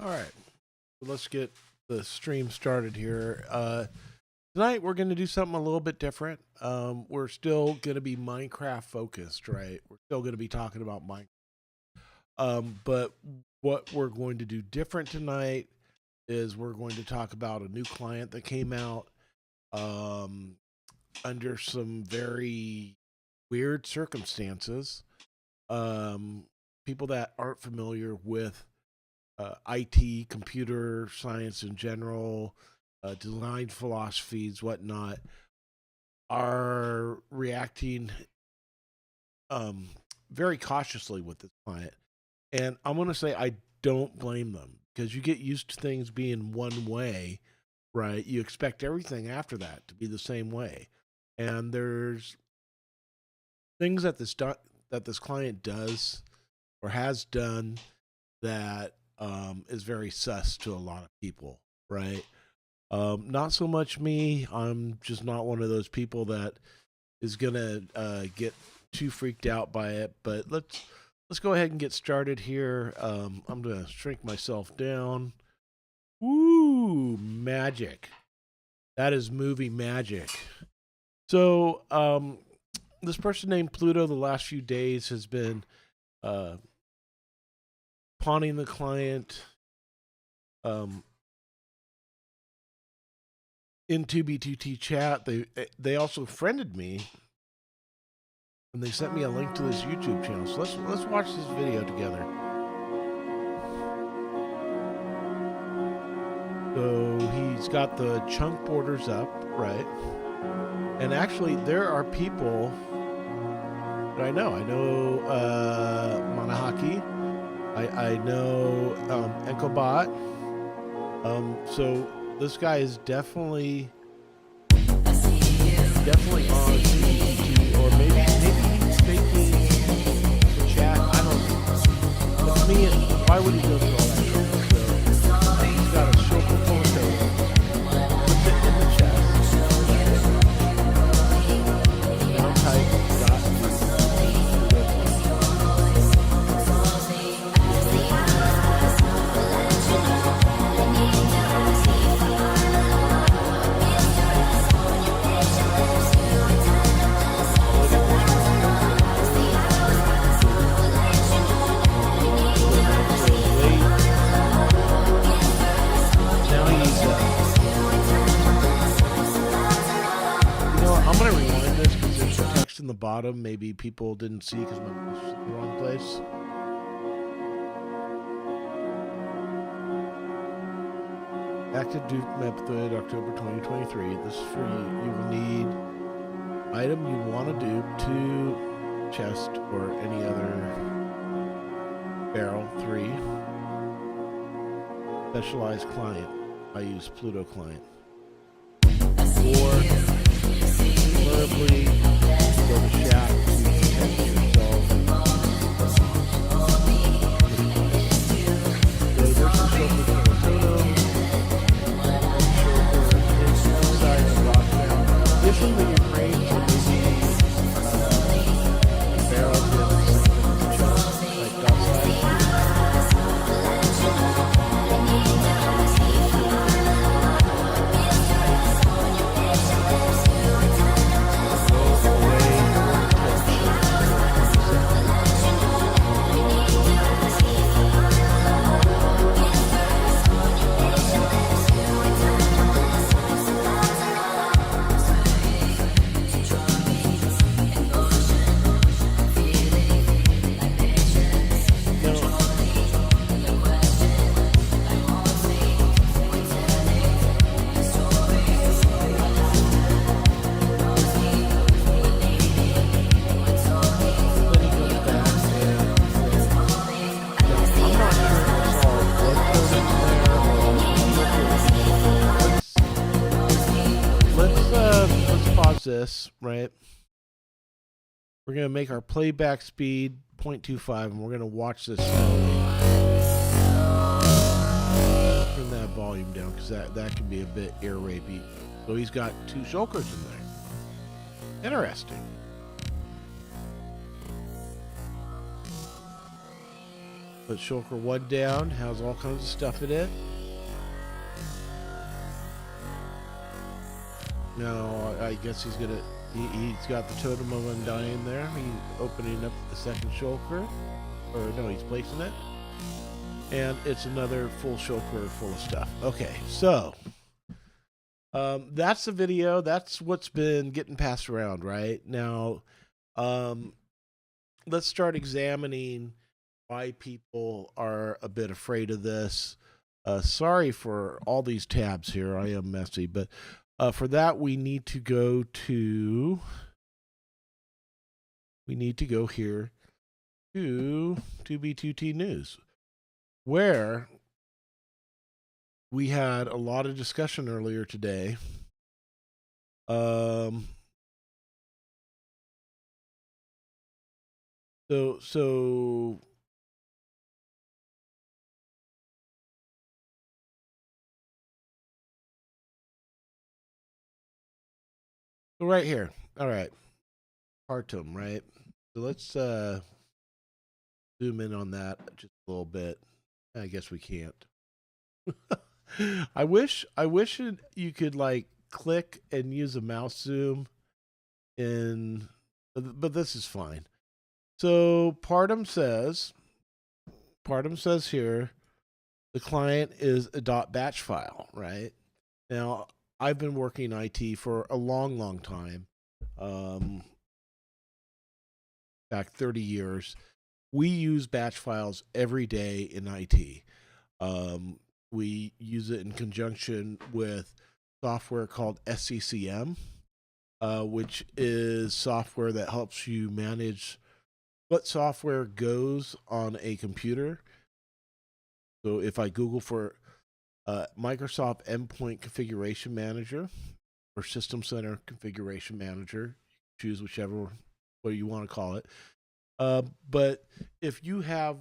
All right, let's get the stream started here. Tonight we're going to do something a little bit different. We're still going to be Minecraft focused, right? We're still going to be talking about Minecraft. But what we're going to do different tonight is we're going to talk about a new client that came out under some very weird circumstances. People that aren't familiar with IT, computer science in general, design philosophies, whatnot, are reacting very cautiously with this client. And I'm going to say I don't blame them because you get used to things being one way, right? You expect everything after that to be the same way. And there's things that this client does or has done that is very sus to a lot of people, right? Not so much me. I'm just not one of those people that is gonna get too freaked out by it. But let's go ahead and get started here. I'm gonna shrink myself down. Woo, magic! That is movie magic. So, this person named Pluto, the last few days has been pawning the client in 2B2T chat. They also friended me, and they sent me a link to this YouTube channel. So let's watch this video together. So he's got the chunk borders up, right? And actually, there are people that I know. I know Manahaki. I know Enkobot. So this guy is definitely on CBT, or maybe he's faking the chat. I don't know. But to me, why would he go through all that trouble? So he's got a shulker full of dough. Puts it in the chest. Down tight. In the bottom, maybe people didn't see because my mouse was in the wrong place. Active Duke method, October 2023. This is for you. You will need item you want to dupe, 2 chest or any other barrel, 3 specialized client. I use Pluto client. 4 preferably go to shack to protect yourself. So there's some shulker for the totem. Shulker inside the rock now. This one that you range and maybe barrel pins in the chest, like outside. This, right? We're going to make our playback speed 0.25 and we're going to watch this slowly. Turn that volume down because that can be a bit ear rapey. So he's got 2 shulkers in there. Interesting. Put shulker 1 down. Has all kinds of stuff in it. Now, I guess he's gonna. He's got the totem of undying there. He's opening up the second shulker, or no, he's placing it, and it's another full shulker full of stuff. Okay, so that's the video. That's what's been getting passed around right now. Let's start examining why people are a bit afraid of this. Sorry for all these tabs here. I am messy, but for that we need to go here to 2B2T News, where we had a lot of discussion earlier today. So right here. All right. Partum, right? So let's zoom in on that just a little bit. I guess we can't. I wish you could like click and use a mouse zoom in, but this is fine. So Partum says here the client is a .batch file, right? Now, I've been working IT for a long, long time, back 30 years. We use batch files every day in IT. We use it in conjunction with software called SCCM, which is software that helps you manage what software goes on a computer. So if I Google for Microsoft Endpoint Configuration Manager or System Center Configuration Manager, choose whichever what you want to call it. But if you have,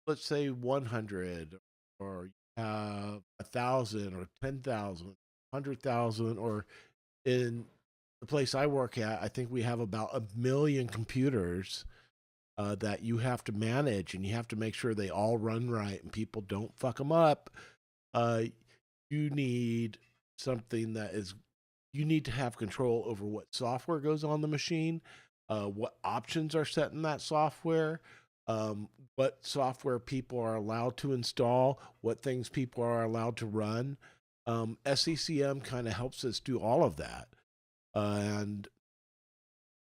let's say, 100, or you have 1,000 or 10,000, 100,000, or in the place I work at, I think we have about 1 million computers that you have to manage, and you have to make sure they all run right and people don't fuck them up. You need something that is, you need to have control over what software goes on the machine, what options are set in that software, what software people are allowed to install, what things people are allowed to run. SCCM kind of helps us do all of that. And,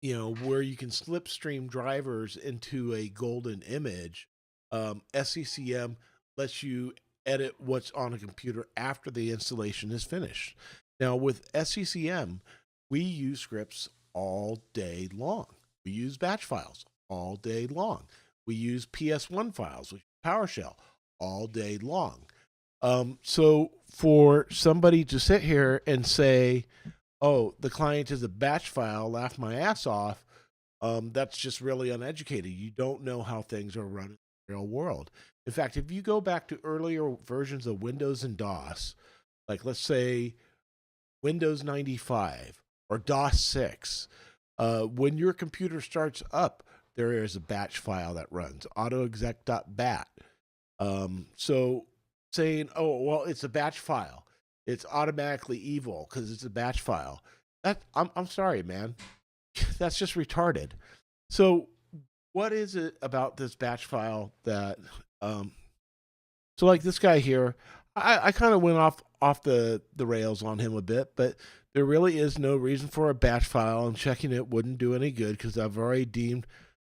you know, where you can slipstream drivers into a golden image, SCCM lets you edit what's on a computer after the installation is finished. Now, with SCCM, we use scripts all day long. We use batch files all day long. We use PS1 files, which is PowerShell, all day long. So for somebody to sit here and say, oh, the client is a batch file, laugh my ass off, that's just really uneducated. You don't know how things are run in the real world. In fact, if you go back to earlier versions of Windows and DOS, like let's say Windows 95 or DOS 6, when your computer starts up, there is a batch file that runs, autoexec.bat. So saying, oh, well, it's a batch file, it's automatically evil because it's a batch file. I'm sorry, man. That's just retarded. So what is it about this batch file that so like this guy here, I kind of went off the rails on him a bit, but there really is no reason for a batch file, and checking it wouldn't do any good because I've already deemed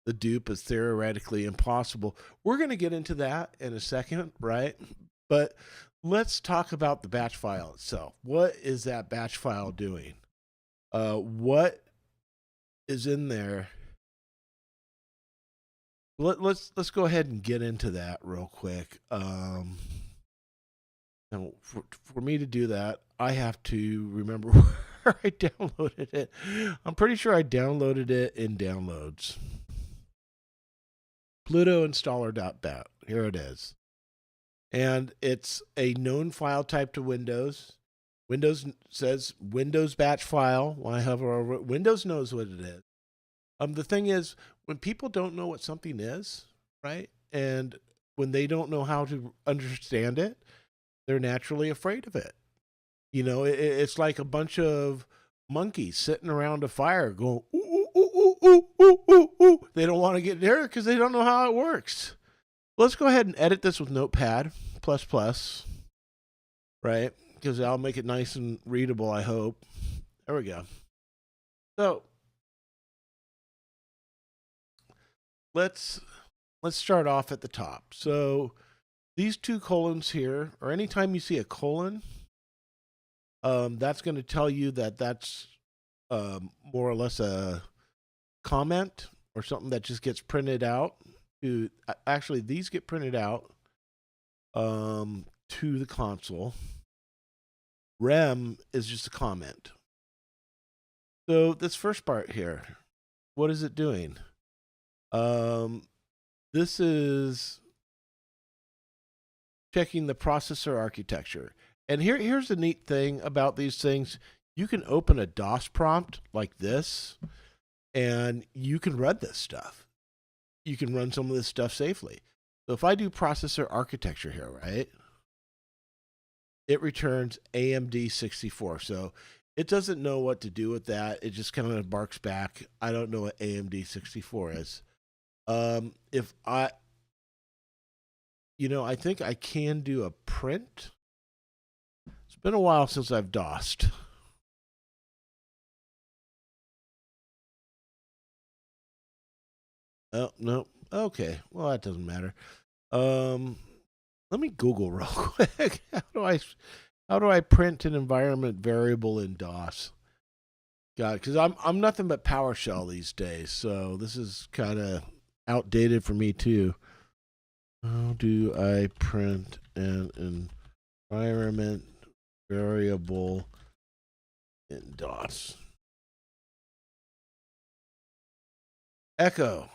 the dupe as theoretically impossible. We're going to get into that in a second, right? But let's talk about the batch file itself. What is that batch file doing? What is in there? Let's go ahead and get into that real quick. Now, for me to do that, I have to remember where I downloaded it. I'm pretty sure I downloaded it in downloads. Pluto installer.bat. Here it is. And it's a known file type to Windows. Windows says Windows batch file. When I hover over it, Windows knows what it is. The thing is, when people don't know what something is, right? And when they don't know how to understand it, they're naturally afraid of it. It's like a bunch of monkeys sitting around a fire going, ooh, ooh, ooh, ooh, ooh, ooh, ooh, ooh. They don't want to get near it because they don't know how it works. Let's go ahead and edit this with Notepad plus plus, right? Because I'll make it nice and readable, I hope. There we go. So let's start off at the top. So these two colons here, or anytime you see a colon, that's going to tell you that that's more or less a comment or something that just gets printed out. Actually, these get printed out to the console. Rem is just a comment. So this first part here, what is it doing? This is checking the processor architecture. And here's the neat thing about these things. You can open a DOS prompt like this, and you can run this stuff. You can run some of this stuff safely. So if I do processor architecture here, right, it returns AMD 64. So it doesn't know what to do with that. It just kind of barks back. I don't know what AMD 64 is. If I think I can do a print. It's been a while since I've DOSed. Oh, no. Okay. Well, that doesn't matter. Let me Google real quick. How do I print an environment variable in DOS? God, because I'm nothing but PowerShell these days, so this is kind of outdated for me too. How do I print an environment variable in DOS? Echo.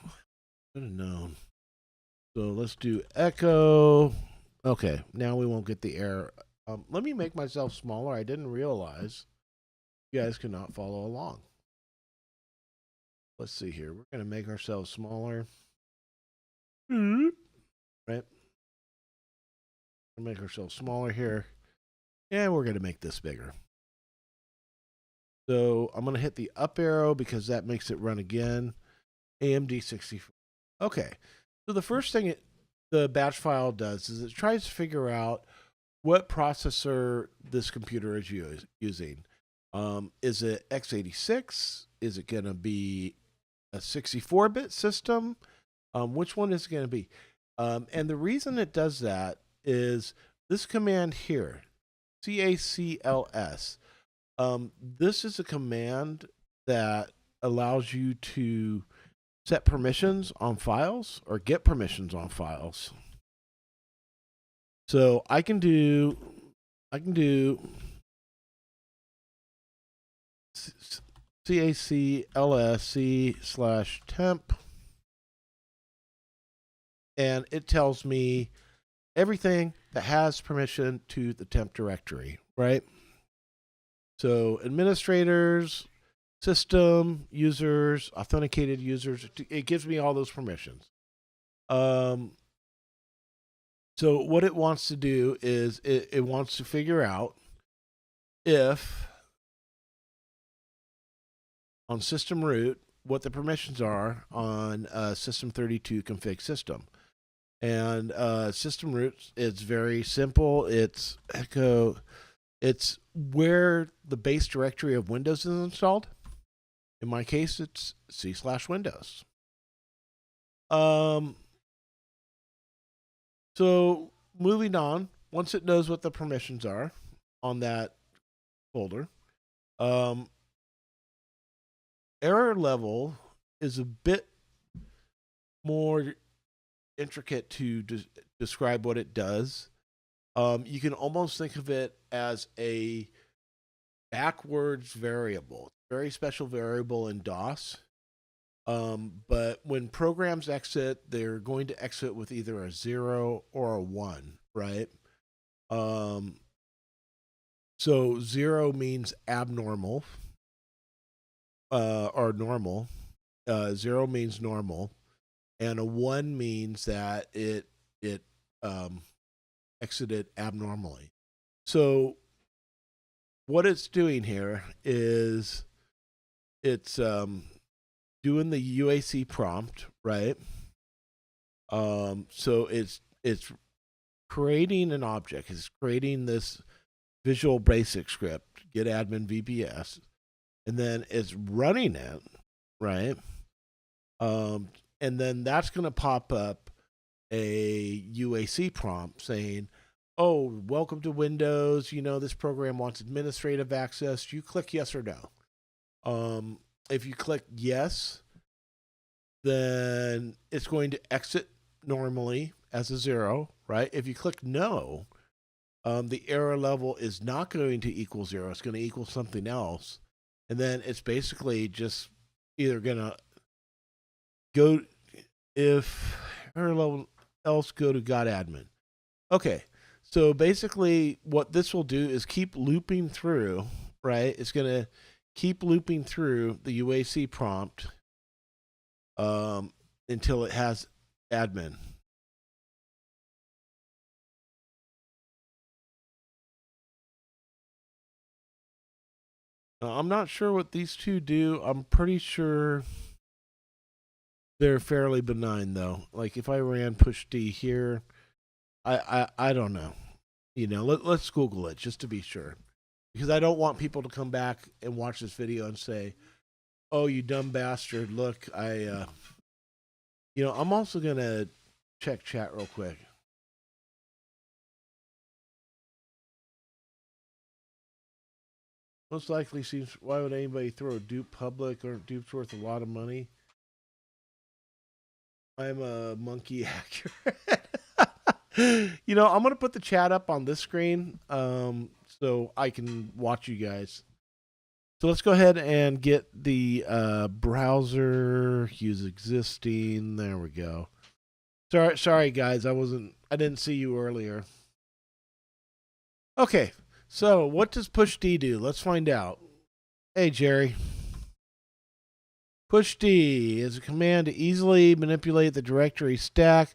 Should have known. So let's do echo. Okay, now we won't get the error. Let me make myself smaller. I didn't realize you guys could not follow along. Let's see here. We're going to make ourselves smaller. Right? Make ourselves smaller here. And we're going to make this bigger. So I'm going to hit the up arrow because that makes it run again. AMD 64. Okay. So the first thing the batch file does is it tries to figure out what processor this computer is using. Is it x86? Is it going to be a 64-bit system? Which one is it going to be? And the reason it does that is this command here, CACLS. This is a command that allows you to set permissions on files or get permissions on files. So I can do CACLSC/temp, and it tells me everything that has permission to the temp directory, right? So administrators, system users, authenticated users, it gives me all those permissions. So what it wants to do is it wants to figure out if on system root what the permissions are on system 32 config system. And system root is very simple. It's echo. It's where the base directory of Windows is installed. In my case, it's C/Windows. So moving on, once it knows what the permissions are on that folder, error level is a bit more intricate to describe what it does. You can almost think of it as a backwards variable, very special variable in DOS. But when programs exit, they're going to exit with either a 0 or a 1, right? So 0 means abnormal, or normal. 0 means normal. and a 1 means that it um, exited abnormally. So what it's doing here is it's doing the UAC prompt, right? So it's creating an object. It's creating this Visual Basic script, get admin VBS, and then it's running it, right? And then that's going to pop up a UAC prompt saying, "Oh, welcome to Windows. You know this program wants administrative access. You click yes or no. If you click yes, then it's going to exit normally as a 0, right? If you click no, the error level is not going to equal 0. It's going to equal something else. And then it's basically just either going to go, if error level else, go to godadmin. Okay, so basically what this will do is keep looping through, right? It's going to keep looping through the UAC prompt until it has admin. I'm not sure what these two do. I'm pretty sure they're fairly benign, though. Like if I ran push D here, I don't know. You know, let's Google it just to be sure, because I don't want people to come back and watch this video and say, "Oh, you dumb bastard! Look, I'm also gonna check chat real quick." Most likely seems. Why would anybody throw a dupe public or dupe's worth a lot of money? I'm a monkey accurate. I'm gonna put the chat up on this screen, so I can watch you guys. So let's go ahead and get the browser. Use existing. There we go. Sorry, guys. I didn't see you earlier. Okay. So what does push D do? Let's find out. Hey, Jerry. Push D is a command to easily manipulate the directory stack.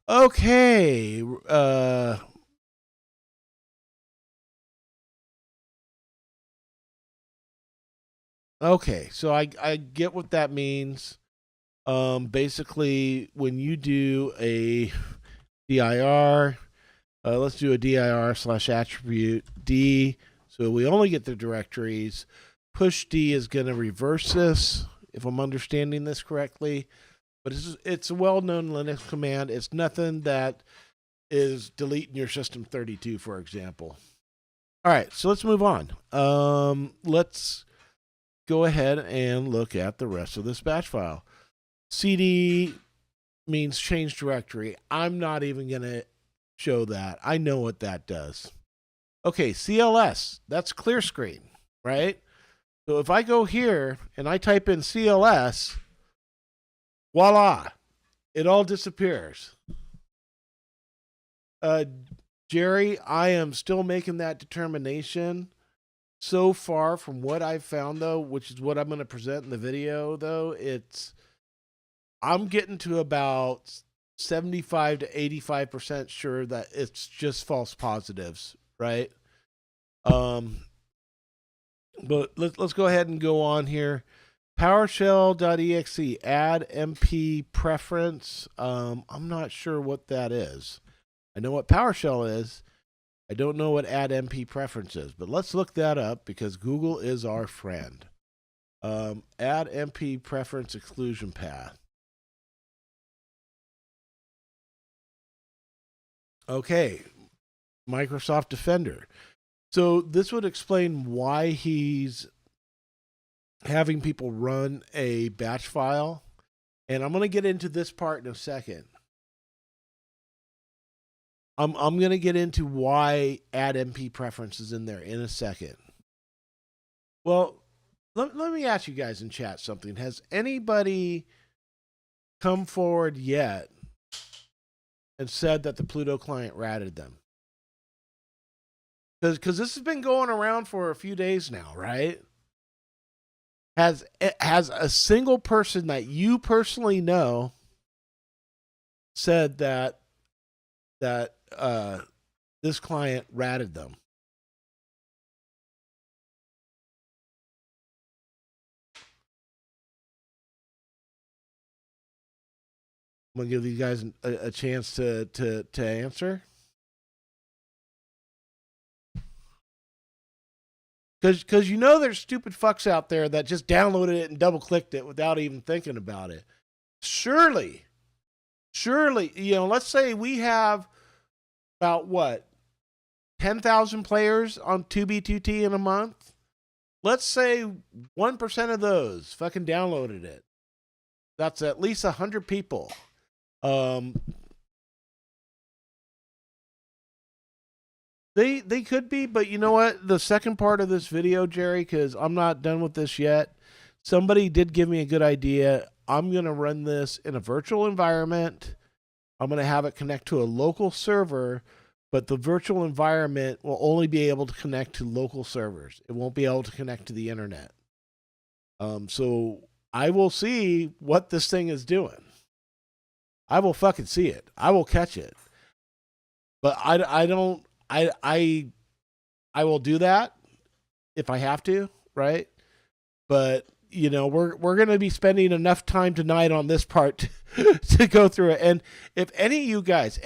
Okay. Okay. So I get what that means. Basically, when you do a dir, let's do a dir/attribute D. So we only get the directories. Push D is going to reverse this, if I'm understanding this correctly. But it's a well-known Linux command. It's nothing that is deleting your system32, for example. All right, so let's move on. Let's go ahead and look at the rest of this batch file. CD means change directory. I'm not even going to show that. I know what that does. Okay, CLS, that's clear screen, right? So if I go here and I type in CLS, voila, it all disappears. Jerry, I am still making that determination. So far from what I've found, though, which is what I'm going to present in the video, though, I'm getting to about 75 to 85% sure that it's just false positives, right? But let's go ahead and go on here. PowerShell.exe, add MP preference. I'm not sure what that is. I know what PowerShell is. I don't know what add MP preference is, but let's look that up because Google is our friend. Add MP preference exclusion path. Okay, Microsoft Defender. So this would explain why he's having people run a batch file. And I'm going to get into this part in a second. I'm going to get into why add MP preference is in there in a second. Well, let me ask you guys in chat something. Has anybody come forward yet and said that the Pluto client ratted them? Because this has been going around for a few days now, right? Has a single person that you personally know said that this client ratted them. I'm gonna give these guys a chance to answer, because you know there's stupid fucks out there that just downloaded it and double clicked it without even thinking about it. Surely, let's say we have about what 10,000 players on 2B2T in a month. Let's say 1% of those fucking downloaded it. That's at least 100 people. They could be, but you know what? The second part of this video, Jerry, because I'm not done with this yet. Somebody did give me a good idea. I'm gonna run this in a virtual environment. I'm gonna have it connect to a local server, but the virtual environment will only be able to connect to local servers. It won't be able to connect to the internet. So I will see what this thing is doing. I will fucking see it. I will catch it. But I don't I will do that if I have to, right? But we're going to be spending enough time tonight on this part to go through it. And if any of you guys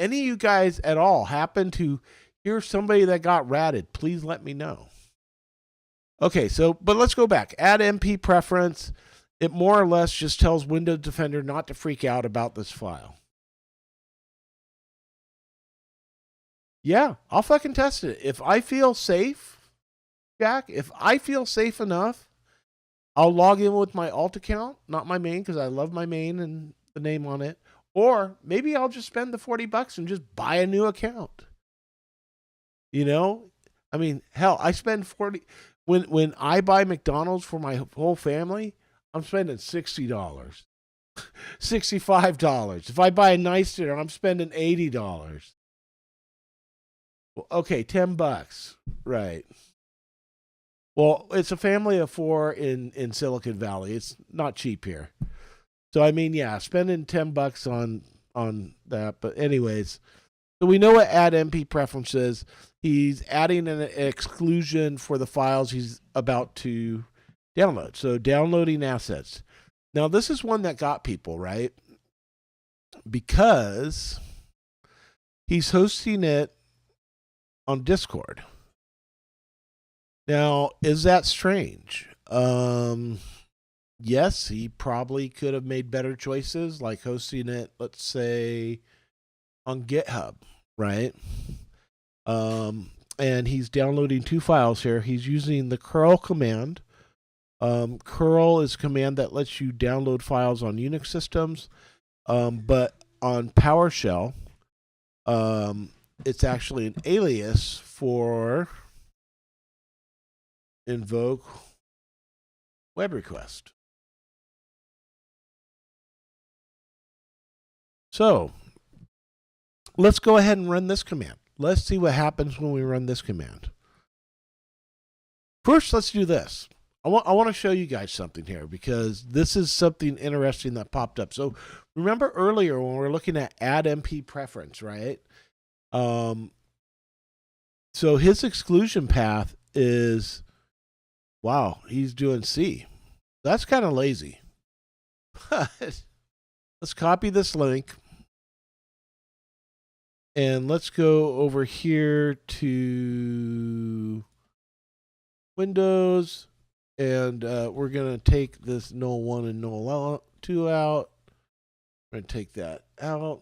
at all happen to hear somebody that got ratted, please let me know. Okay, but let's go back. Add MP preference. It more or less just tells Windows Defender not to freak out about this file. Yeah, I'll fucking test it. If I feel safe, Jack, if I feel safe enough, I'll log in with my alt account, not my main, because I love my main and the name on it. Or maybe I'll just spend the $40 and just buy a new account. I mean, hell, I spend 40 when I buy McDonald's for my whole family, I'm spending $60. $65. If I buy a nice dinner, I'm spending $80. Well, okay, $10. Right. Well, it's a family of 4 in Silicon Valley. It's not cheap here. So I mean, yeah, spending $10 on that. But anyways, so we know what add MP preference is. He's adding an exclusion for the files he's about to download. So downloading assets. Now this is one that got people, right? Because he's hosting it on Discord. Now, is that strange? Yes, he probably could have made better choices, like hosting it, let's say, on GitHub, right? And he's downloading 2 files here. He's using the curl command. Curl is a command that lets you download files on Unix systems, but on PowerShell, it's actually an alias for invoke web request. So let's go ahead and run this command. Let's see what happens when we run this command. First, let's do this. I want to show you guys something here because this is something interesting that popped up. So remember earlier when we were looking at add MP preference, right? So his exclusion path is, wow, he's doing C. That's kind of lazy. Let's copy this link. And let's go over here to Windows. And we're going to take this null 1 and null 2 out. We're going to take that out.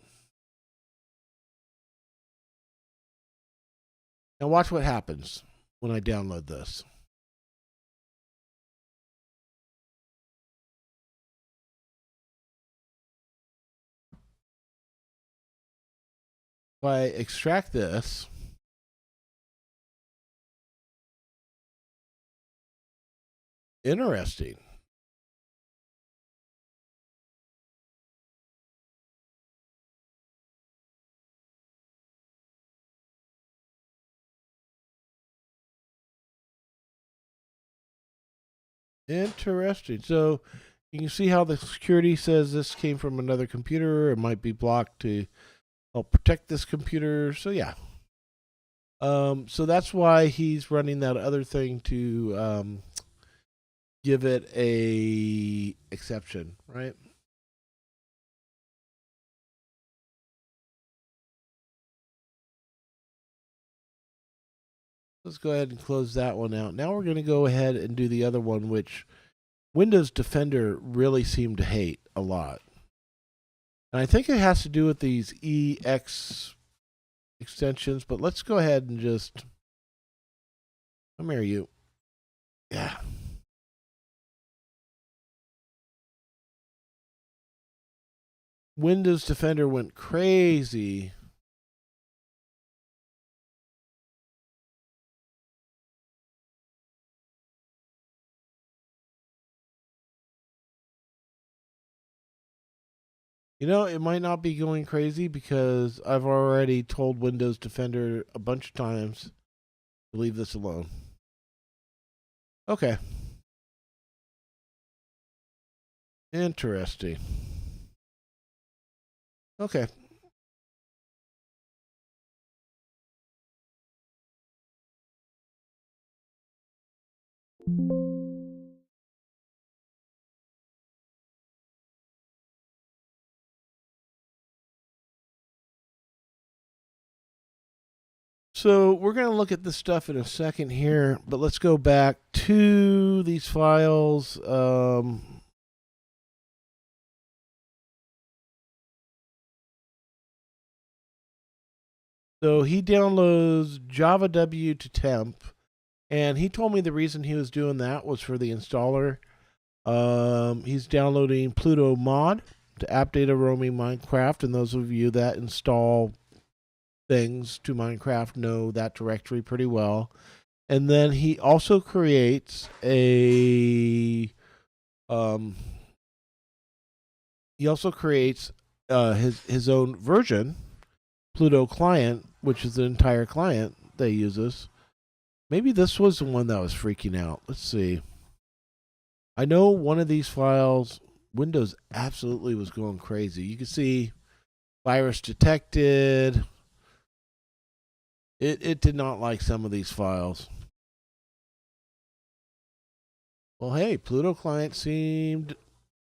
Now watch what happens when I download this. If I extract this, interesting. Interesting. So You can see how the security says this came from another computer. It might be blocked to help protect this computer. So yeah. So that's why he's running that other thing to give it a exception, right? Let's go ahead and close that one out. Now we're going to go ahead and do the other one, which Windows Defender really seemed to hate a lot. And I think it has to do with these EX extensions, but let's go ahead and just come here, you. Yeah. Windows Defender went crazy. You know, it might not be going crazy because I've already told Windows Defender a bunch of times to leave this alone. Okay. Interesting. Okay. So we're going to look at this stuff in a second here, but let's go back to these files. So he downloads Java W to temp, and he told me the reason he was doing that was for the installer. He's downloading Pluto mod to app data roaming Minecraft, and those of you that install things to Minecraft know that directory pretty well. And then he also creates um, his own version, Pluto client, which is the entire client that he uses. Maybe this was the one that was freaking out. Let's see. I know one of these files, Windows absolutely was going crazy. You can see virus detected. It did not like some of these files. Well, hey, Pluto client seemed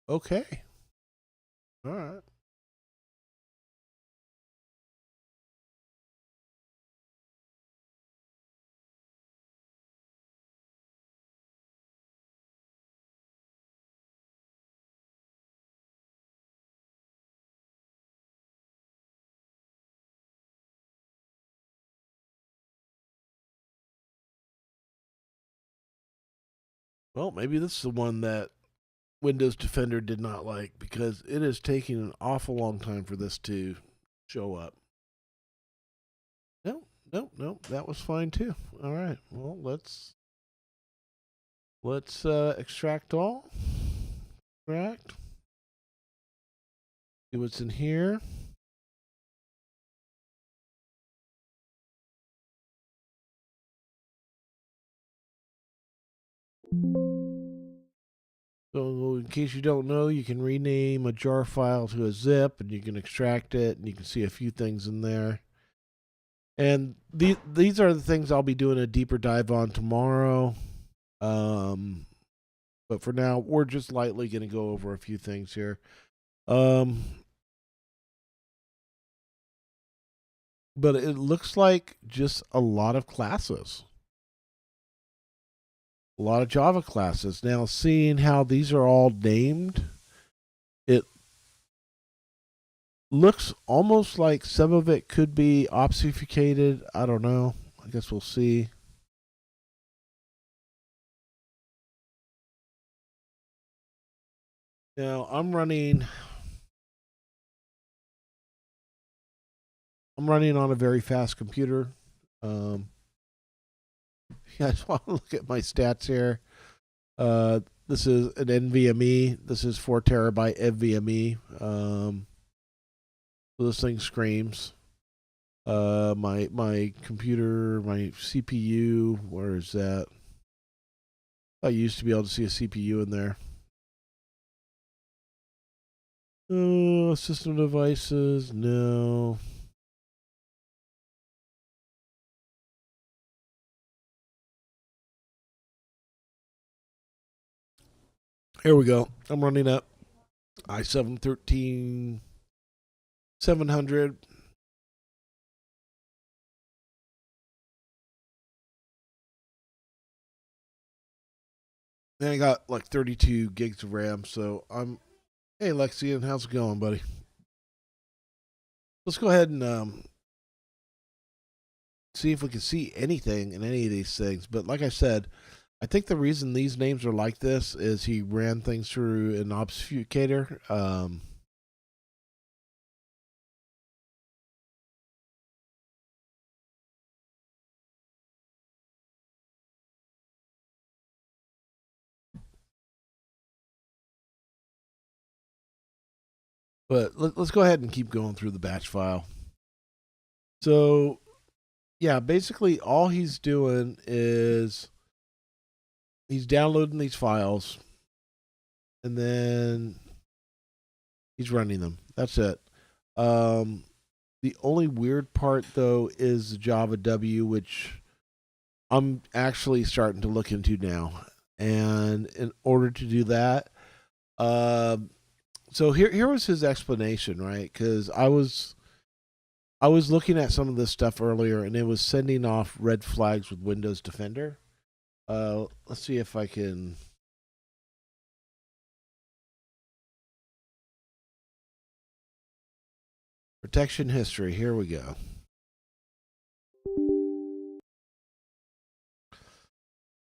okay. All right. Well, maybe this is the one that Windows Defender did not like because it is taking an awful long time for this to show up. No, no, no, that was fine too. All right. Well, let's extract all. Extract. See what's in here. So, in case you don't know, you can rename a jar file to a zip, and you can extract it, and you can see a few things in there. And these are the things I'll be doing a deeper dive on tomorrow. Um, but for now, we're just lightly going to go over a few things here. Um, but it looks like just a lot of classes, a lot of Java classes. Now, seeing how these are all named, it looks almost like some of it could be obfuscated. I don't know. I guess we'll see. Now, I'm running on a very fast computer. Um, you guys want to look at my stats here? This is an NVMe. This is 4 terabyte NVMe. So this thing screams. My computer, my CPU. Where is that? I used to be able to see a CPU in there. Oh, system devices, no. Here we go. I'm running up i7 13700. And I got like 32 gigs of RAM, so I'm. Hey, Lexian, how's it going, buddy? Let's go ahead and see if we can see anything in any of these things. But like I said, I think the reason these names are like this is he ran things through an obfuscator. But let's go ahead and keep going through the batch file. So, yeah, basically all he's doing is he's downloading these files and then he's running them. That's it. Um, the only weird part, though, is the Java W, which I'm actually starting to look into now. And in order to do that, so here was his explanation, right? Because I was looking at some of this stuff earlier, and it was sending off red flags with Windows Defender. Let's see if I can. Protection history. Here we go.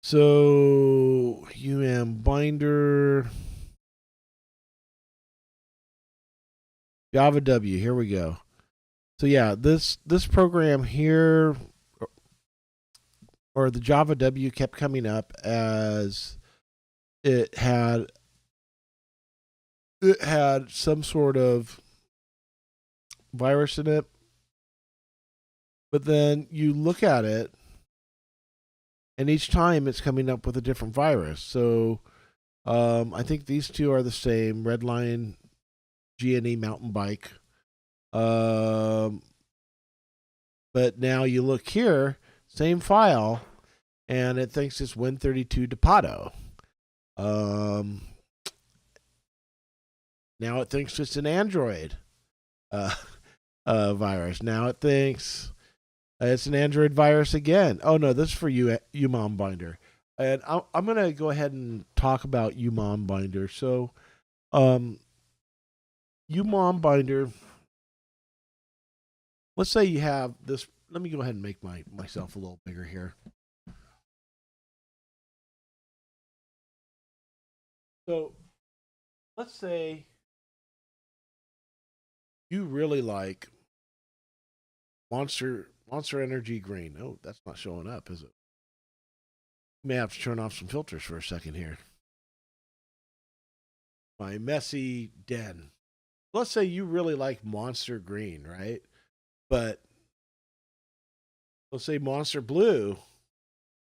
So binder Java W. Here we go. So yeah, this program here, or the Java W, kept coming up as it had some sort of virus in it. But then you look at it, and each time it's coming up with a different virus. So I think these two are the same. Redline GNE mountain bike. Um, but now you look here, same file, and it thinks it's Win32 Depato. Um, Now it thinks it's an Android uh, virus. Now it thinks it's an Android virus again. Oh no, this is for UMOM binder. And I'm going to go ahead and talk about UMOM binder. So, UMOM binder. Let's say you have this. Let me go ahead and make myself a little bigger here. So, let's say you really like Monster Energy Green. Oh, that's not showing up, is it? You may have to turn off some filters for a second here. My messy den. Let's say you really like Monster Green, right? But let's say Monster Blue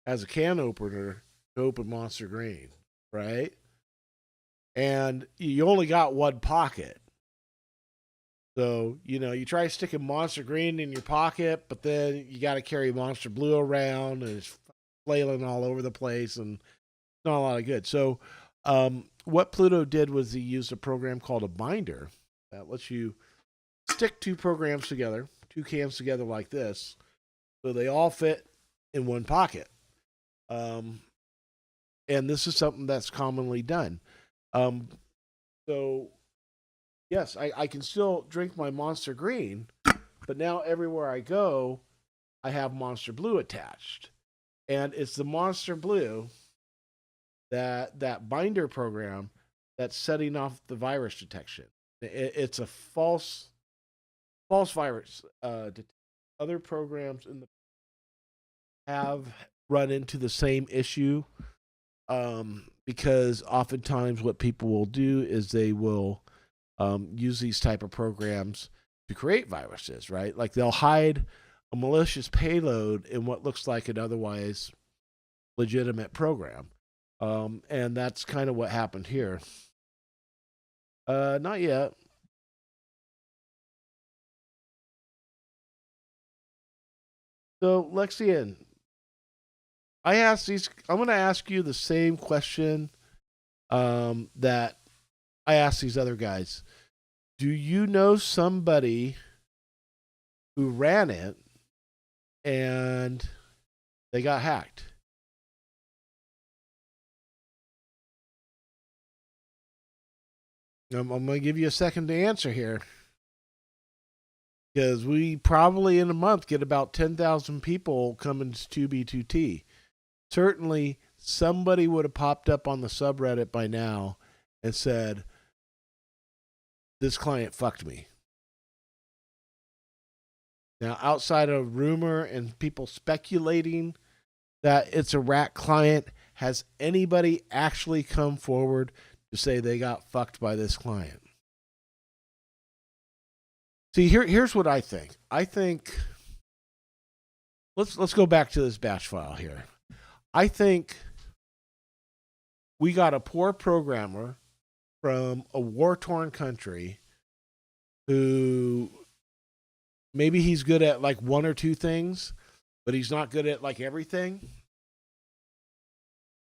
has a can opener to open Monster Green, right? And you only got one pocket. So, you try sticking Monster Green in your pocket, but then you got to carry Monster Blue around and it's flailing all over the place and not a lot of good. So, what Pluto did was he used a program called a binder that lets you stick two programs together, two cans together like this, so they all fit in one pocket. Um, and this is something that's commonly done. Um, so, yes, I can still drink my Monster Green, but now everywhere I go, I have Monster Blue attached. And it's the Monster Blue that binder program that's setting off the virus detection. It's a false virus. Other programs in the have run into the same issue, because oftentimes what people will do is they will use these type of programs to create viruses, right? Like they'll hide a malicious payload in what looks like an otherwise legitimate program. And that's kind of what happened here. Not yet. So, Lexian, I'm going to ask you the same question that I asked these other guys. Do you know somebody who ran it and they got hacked? I'm going to give you a second to answer here because we probably in a month get about 10,000 people coming to 2B2T. Certainly, somebody would have popped up on the subreddit by now and said, this client fucked me. Now, outside of rumor and people speculating that it's a rat client, has anybody actually come forward to say they got fucked by this client? See, here's what I think. I think let's go back to this batch file here. I think we got a poor programmer from a war-torn country who maybe he's good at like one or two things, but he's not good at like everything.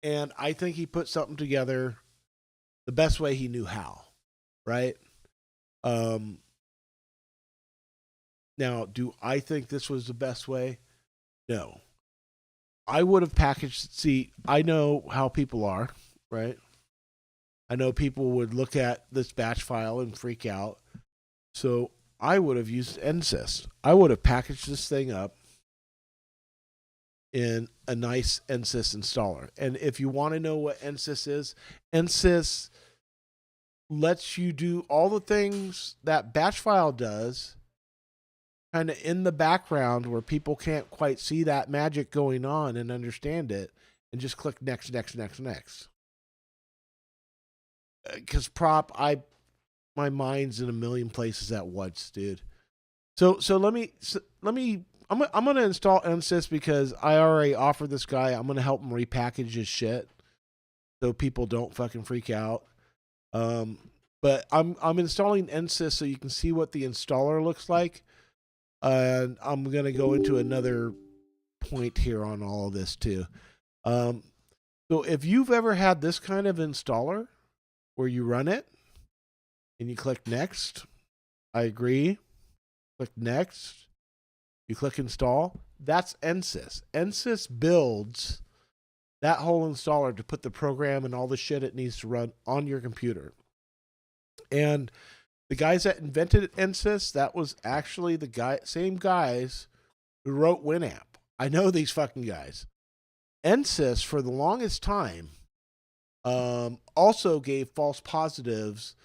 And I think he put something together the best way he knew how, right? Now, do I think this was the best way? No. I would have packaged. See, I know how people are, right? I know people would look at this batch file and freak out. So I would have used NSYS. I would have packaged this thing up in a nice NSYS installer. And if you want to know what NSYS is, NSYS lets you do all the things that batch file does kind of in the background where people can't quite see that magic going on and understand it, and just click next, next, next, next. Because my mind's in a million places at once, dude. So let me I'm gonna install NSYS because I already offered this guy. I'm gonna help him repackage his shit so people don't fucking freak out. But I'm installing NSYS so you can see what the installer looks like. And I'm gonna go into another point here on all of this too. So if you've ever had this kind of installer where you run it and you click next, I agree. Click next. You click install. That's NSYS. NSYS builds that whole installer to put the program and all the shit it needs to run on your computer. And the guys that invented NSYS, that was actually the same guys who wrote Winamp. I know these fucking guys. NSYS, for the longest time, also gave false positives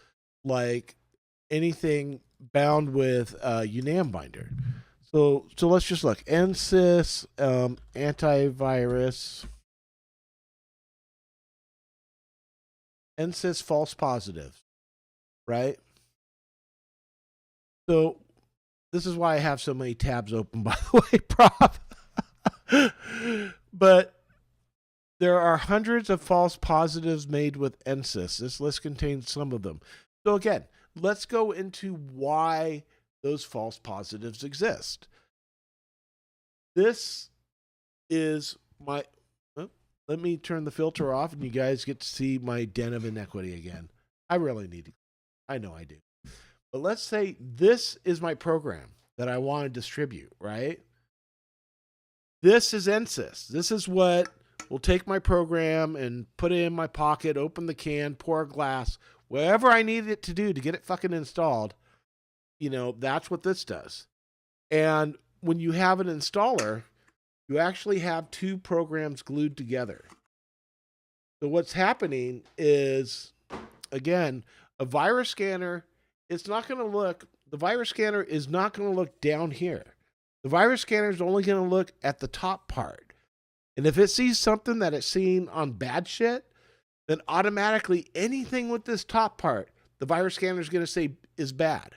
like anything bound with UNAM binder. So let's just look. NSYS antivirus. NSYS false positives, right? So this is why I have so many tabs open, by the way, prop. But there are hundreds of false positives made with NSYS. This list contains some of them. So again, let's go into why those false positives exist. This is my... let me turn the filter off and you guys get to see my den of inequity again. I really need it. I know I do. But let's say this is my program that I want to distribute, right? This is NSYS. This is what will take my program and put it in my pocket, open the can, pour a glass, whatever I need it to do to get it fucking installed. You know, that's what this does. And when you have an installer, you actually have two programs glued together. So what's happening is, again, a virus scanner, it's not going to look, the virus scanner is not going to look down here. The virus scanner is only going to look at the top part. And if it sees something that it's seen on bad shit, then automatically anything with this top part, the virus scanner is going to say is bad.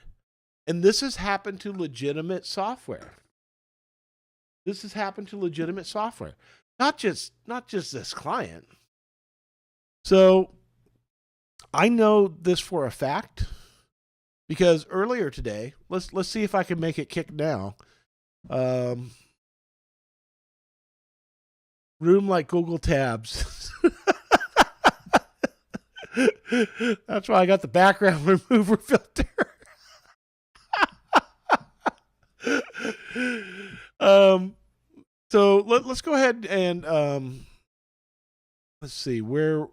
And this has happened to legitimate software. This has happened to legitimate software. Not just this client. So I know this for a fact because earlier today, let's see if I can make it kick now. room like Google Tabs. That's why I got the background remover filter. um, so let's go ahead and let's see what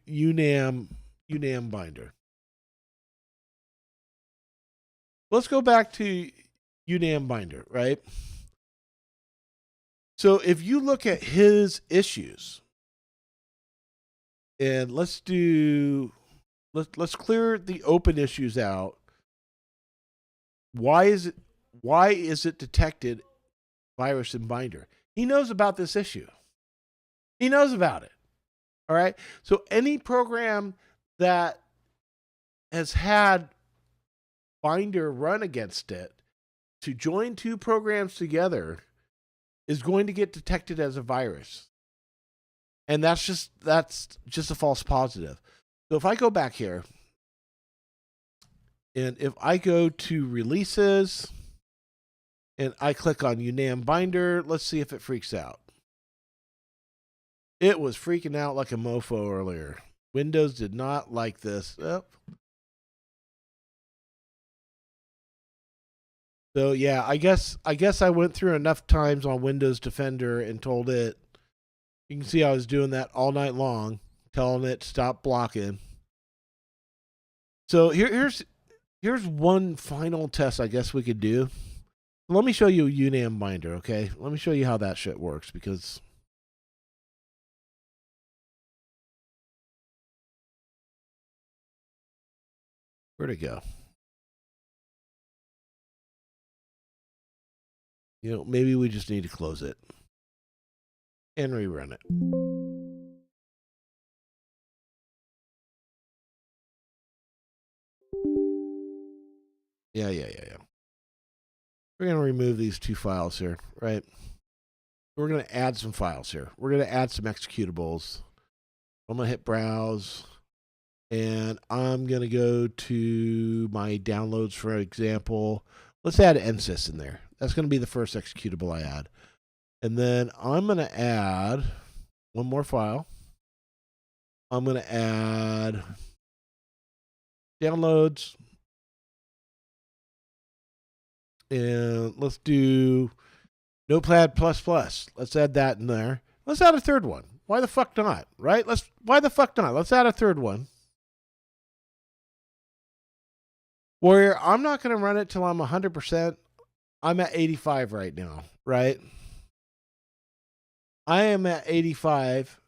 UNAM binder. Let's go back to UNAM binder, right? So if you look at his issues, and let's clear the open issues out. Why is it detected virus in binder? He knows about this issue. He knows about it. All right. So any program that has had binder run against it to join two programs together is going to get detected as a virus. And that's just a false positive. So if I go back here, and if I go to releases and I click on UNAM binder, let's see if it freaks out. It was freaking out like a mofo earlier. Windows did not like this. Oh. So yeah, I guess I went through enough times on Windows Defender and told it. You can see I was doing that all night long, telling it stop blocking. So here's one final test I guess we could do. Let me show you UNAM binder, okay? Let me show you how that shit works because where'd it go? Maybe we just need to close it and rerun it. Yeah. We're going to remove these two files here, right? We're going to add some files here. We're going to add some executables. I'm going to hit browse, and I'm going to go to my downloads, for example. Let's add NSYS in there. That's going to be the first executable I add. And then I'm going to add one more file. I'm going to add downloads. And let's do Notepad++. Let's add that in there. Let's add a third one. Why the fuck not, right? Why the fuck not? Let's add a third one. Where I'm not going to run it till I'm 100%. I'm at 85 right now, right? I am at 85.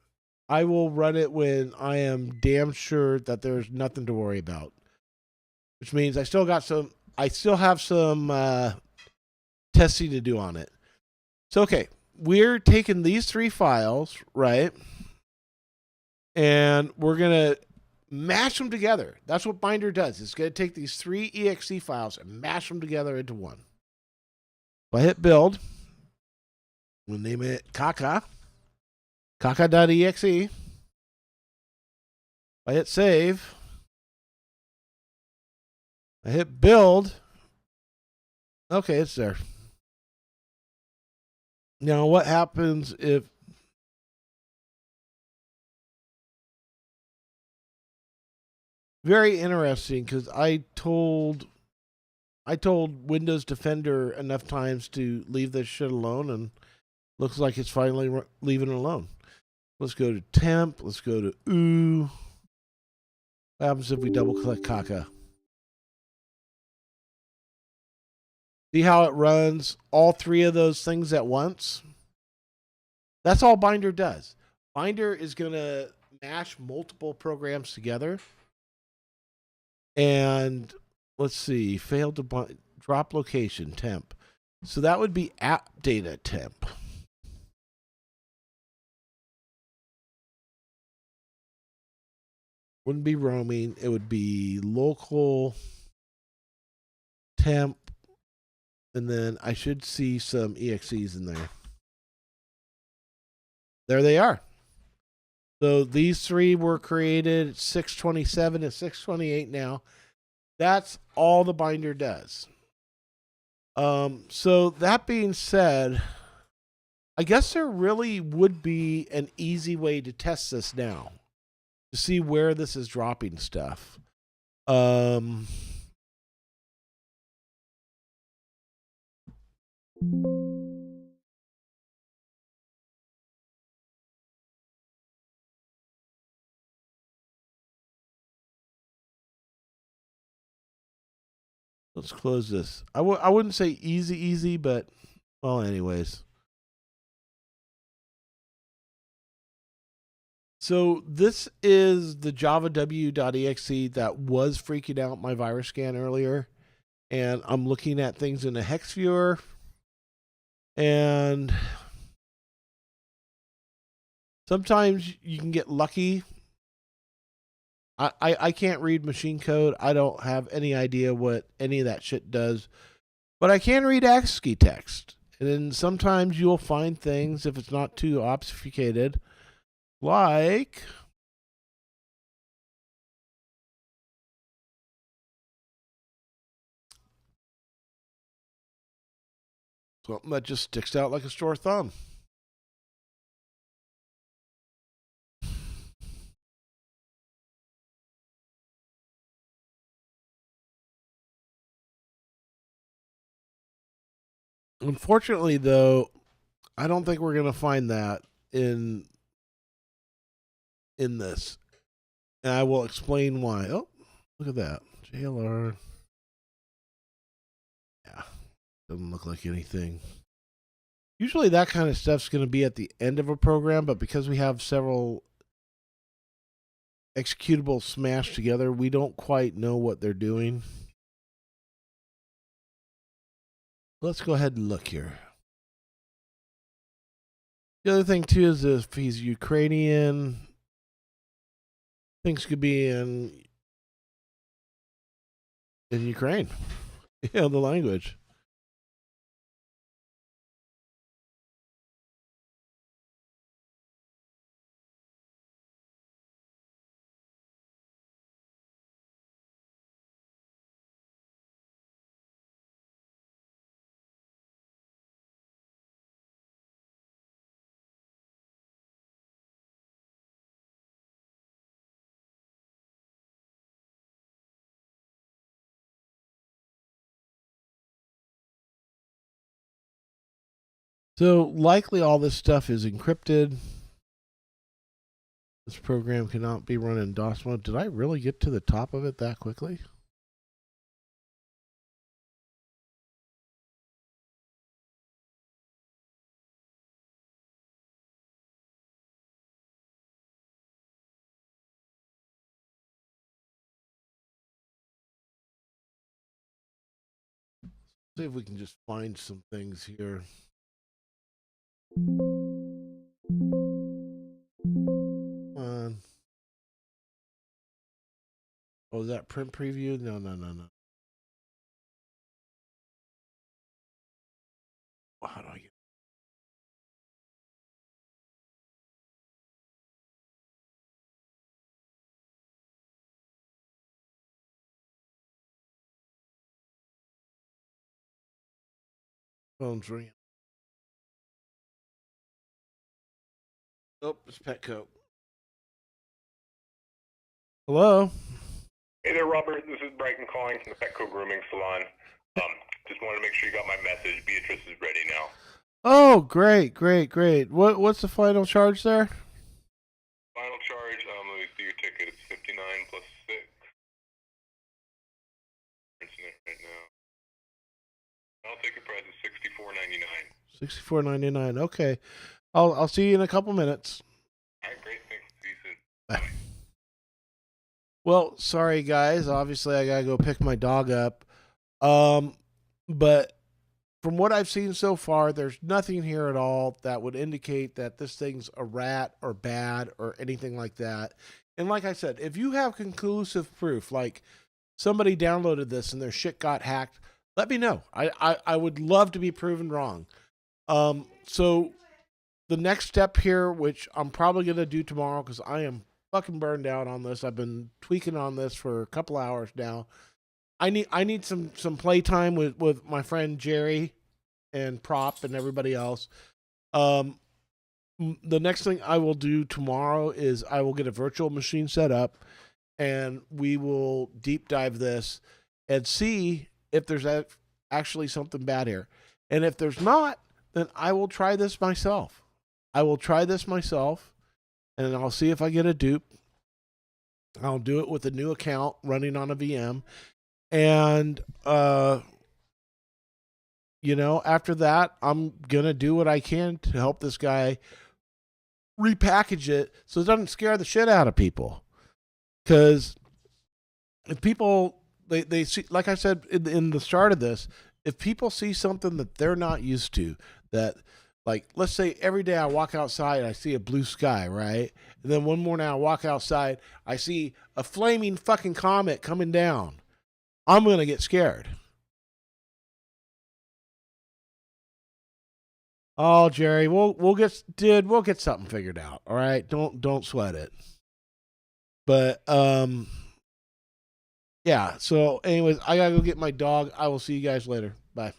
I will run it when I am damn sure that there's nothing to worry about. Which means I still have some testing to do on it. So, okay, we're taking these three files, right? And we're going to mash them together. That's what binder does. It's going to take these three exe files and mash them together into one. If I hit build, we'll name it caca.exe. If I hit save, I hit build. Okay, it's there. Now, what happens if very interesting because I told Windows Defender enough times to leave this shit alone, and looks like it's finally leaving it alone. Let's go to temp. Let's go to ooh. What happens if we double click caca? See how it runs all three of those things at once? That's all binder does. Binder is going to mash multiple programs together. And let's see, failed to drop location temp. So that would be app data temp. Wouldn't be roaming. It would be local temp. And then I should see some EXEs in there. There they are. So these three were created 627 and 628 now. That's all the binder does. So that being said, I guess there really would be an easy way to test this now to see where this is dropping stuff. Um, let's close this. I wouldn't say easy, but well, anyways. So this is the Java w.exe that was freaking out my virus scan earlier. And I'm looking at things in a hex viewer. And sometimes you can get lucky. I can't read machine code. I don't have any idea what any of that shit does. But I can read ASCII text. And then sometimes you'll find things, if it's not too obfuscated, like something that just sticks out like a sore thumb. Unfortunately, though, I don't think we're going to find that in this. And I will explain why. Oh, look at that. JLR. Yeah, doesn't look like anything. Usually that kind of stuff's going to be at the end of a program, but because we have several executables smashed together, we don't quite know what they're doing. Let's go ahead and look here. The other thing, too, is if he's Ukrainian, things could be in Ukraine. Yeah, the language. So likely all this stuff is encrypted. This program cannot be run in DOS mode. Did I really get to the top of it that quickly? See if we can just find some things here. Come on. Oh, is that print preview? No. How do I get? Phone's ringing. Oh, it's Petco. Hello. Hey there, Robert. This is Brighton calling from the Petco Grooming Salon. Just wanted to make sure you got my message. Beatrice is ready now. Oh, great. What's the final charge there? Final charge, let me see your ticket. It's 59 plus 6. Printing it right now. I'll take a price of $64.99. $64.99. Okay. I'll see you in a couple minutes. All right, great. Thanks. See you soon. Bye. Well, sorry guys. Obviously, I gotta go pick my dog up. But from what I've seen so far, there's nothing here at all that would indicate that this thing's a rat or bad or anything like that. And like I said, if you have conclusive proof, like somebody downloaded this and their shit got hacked, let me know. I would love to be proven wrong. So the next step here, which I'm probably gonna do tomorrow because I am fucking burned out on this. I've been tweaking on this for a couple hours now. I need some playtime with my friend Jerry and Prop and everybody else. Um, the next thing I will do tomorrow is I will get a virtual machine set up, and we will deep dive this and see if there's actually something bad here. And if there's not, then I will try this myself. I will try this myself, and I'll see if I get a dupe. I'll do it with a new account running on a VM, and after that, I'm gonna do what I can to help this guy repackage it so it doesn't scare the shit out of people. Because if people they see, like I said in the start of this, if people see something that they're not used to, that, like, let's say every day I walk outside, I see a blue sky, right? And then one morning I walk outside, I see a flaming fucking comet coming down. I'm gonna get scared. Oh, Jerry, we'll get something figured out. All right, don't sweat it. But yeah. So, anyways, I gotta go get my dog. I will see you guys later. Bye.